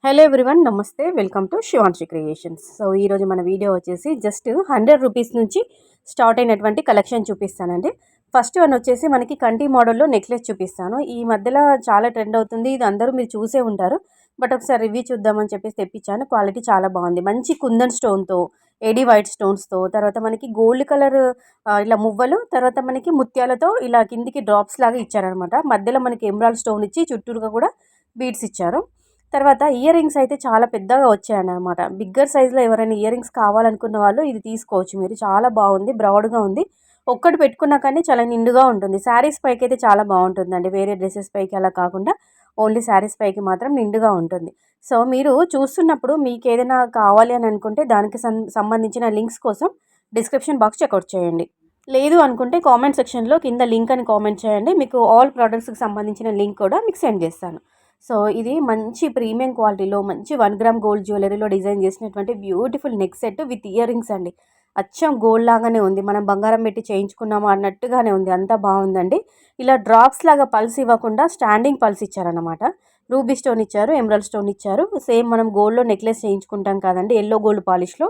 Hello everyone, నమస్తే. Welcome to Shivanshi creations. So ఈరోజు మన వీడియో వచ్చేసి జస్ట్ 100 రూపీస్ నుంచి స్టార్ట్ అయినటువంటి కలెక్షన్ చూపిస్తానండి. ఫస్ట్ వన్ వచ్చేసి మనకి కంటి మోడల్లో నెక్లెస్ చూపిస్తాను. ఈ మధ్యలో చాలా ట్రెండ్ అవుతుంది, ఇది అందరూ మీరు చూసే ఉంటారు. బట్ ఒకసారి రివ్యూ చూద్దామని చెప్పేసి తెప్పించాను. క్వాలిటీ చాలా బాగుంది. మంచి కుందన్ స్టోన్తో, ఏడీ వైట్ స్టోన్స్తో, తర్వాత మనకి గోల్డ్ కలర్ ఇలా మువ్వలు, తర్వాత మనకి ముత్యాలతో ఇలా కిందికి డ్రాప్స్ లాగా ఇచ్చారనమాట. మధ్యలో మనకి ఎమరాల్డ్ స్టోన్ ఇచ్చి చుట్టూరుగా కూడా బీడ్స్ ఇచ్చారు. తర్వాత ఇయర్ రింగ్స్ అయితే చాలా పెద్దగా వచ్చాయన్నమాట. బిగ్గర్ సైజులో ఎవరైనా ఇయర్ రింగ్స్ కావాలనుకున్న వాళ్ళు ఇది తీసుకోవచ్చు మీరు. చాలా బాగుంది, బ్రాడ్గా ఉంది. ఒక్కటి పెట్టుకున్నా కానీ చాలా నిండుగా ఉంటుంది. శారీస్ పైకి అయితే చాలా బాగుంటుందండి, వేరే డ్రెస్సెస్ పైకి అలా కాకుండా ఓన్లీ శారీస్ పైకి మాత్రం నిండుగా ఉంటుంది. సో మీరు చూస్తున్నప్పుడు మీకు ఏదైనా కావాలి అని అనుకుంటే దానికి సంబంధించిన లింక్స్ కోసం డిస్క్రిప్షన్ బాక్స్ చెక్అవుట్ చేయండి. లేదు అనుకుంటే కామెంట్ సెక్షన్లో కింద లింక్ అని కామెంట్ చేయండి, మీకు ఆల్ ప్రోడక్ట్స్కి సంబంధించిన లింక్ కూడా మీకు సెండ్ చేస్తాను. సో ఇది మంచి ప్రీమియం క్వాలిటీలో మంచి 1 గ్రామ్ గోల్డ్ జ్యువెలరీలో డిజైన్ చేసినటువంటి beautiful neck set with ear rings అండి. అచ్చం గోల్డ్ లాగానే ఉంది, మనం బంగారం పెట్టి చేయించుకున్నాము అన్నట్టుగానే ఉంది. అంతా బాగుందండి. ఇలా డ్రాప్స్ లాగా పల్స్ ఇవ్వకుండా స్టాండింగ్ పల్స్ ఇచ్చారనమాట. రూబీ స్టోన్ ఇచ్చారు, ఎమరాల్డ్ స్టోన్ ఇచ్చారు. సేమ్ మనం గోల్డ్లో నెక్లెస్ చేయించుకుంటాం కదండి, ఎల్లో గోల్డ్ పాలిష్లో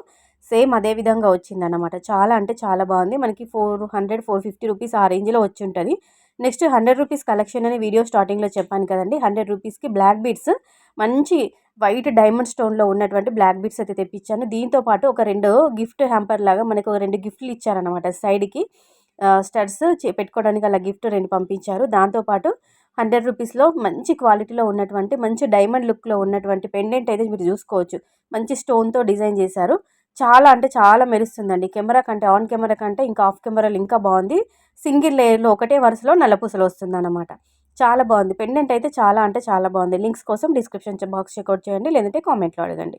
సేమ్ అదే విధంగా వచ్చిందనమాట. చాలా అంటే చాలా బాగుంది. మనకి 450 రూపీస్ ఆ రేంజ్లో వచ్చి ఉంటుంది. నెక్స్ట్ 100 రూపీస్ కలెక్షన్ అని వీడియో స్టార్టింగ్లో చెప్పాను కదండి. 100 రూపీస్కి బ్లాక్ బీడ్స్, మంచి వైట్ డైమండ్ స్టోన్లో ఉన్నటువంటి బ్లాక్ బీడ్స్ అయితే తెప్పించాను. దీంతో పాటు ఒక 2 గిఫ్ట్ హ్యాంపర్ లాగా మనకు 2 గిఫ్ట్లు ఇచ్చారనమాట. సైడ్కి స్టడ్స్ పెట్టుకోవడానికి అలా గిఫ్ట్ 2 పంపించారు. దాంతోపాటు 100 రూపీస్లో మంచి క్వాలిటీలో ఉన్నటువంటి మంచి డైమండ్ లుక్లో ఉన్నటువంటి పెండెంట్ అయితే మీరు చూసుకోవచ్చు. మంచి స్టోన్తో డిజైన్ చేశారు. చాలా అంటే చాలా మెరుస్తుందండి. కెమెరా కంటే, ఆన్ కెమెరా కంటే ఇంకా ఆఫ్ కెమెరాలో ఇంకా బాగుంది. సింగిల్ లేయర్లో ఒకటే వరుసలో నల్లపూసలు వస్తుందన్నమాట. చాలా బాగుంది. పెండెంట్ అయితే చాలా అంటే చాలా బాగుంది. లింక్స్ కోసం డిస్క్రిప్షన్ బాక్స్ చెక్అవుట్ చేయండి, లేదంటే కామెంట్లో అడగండి.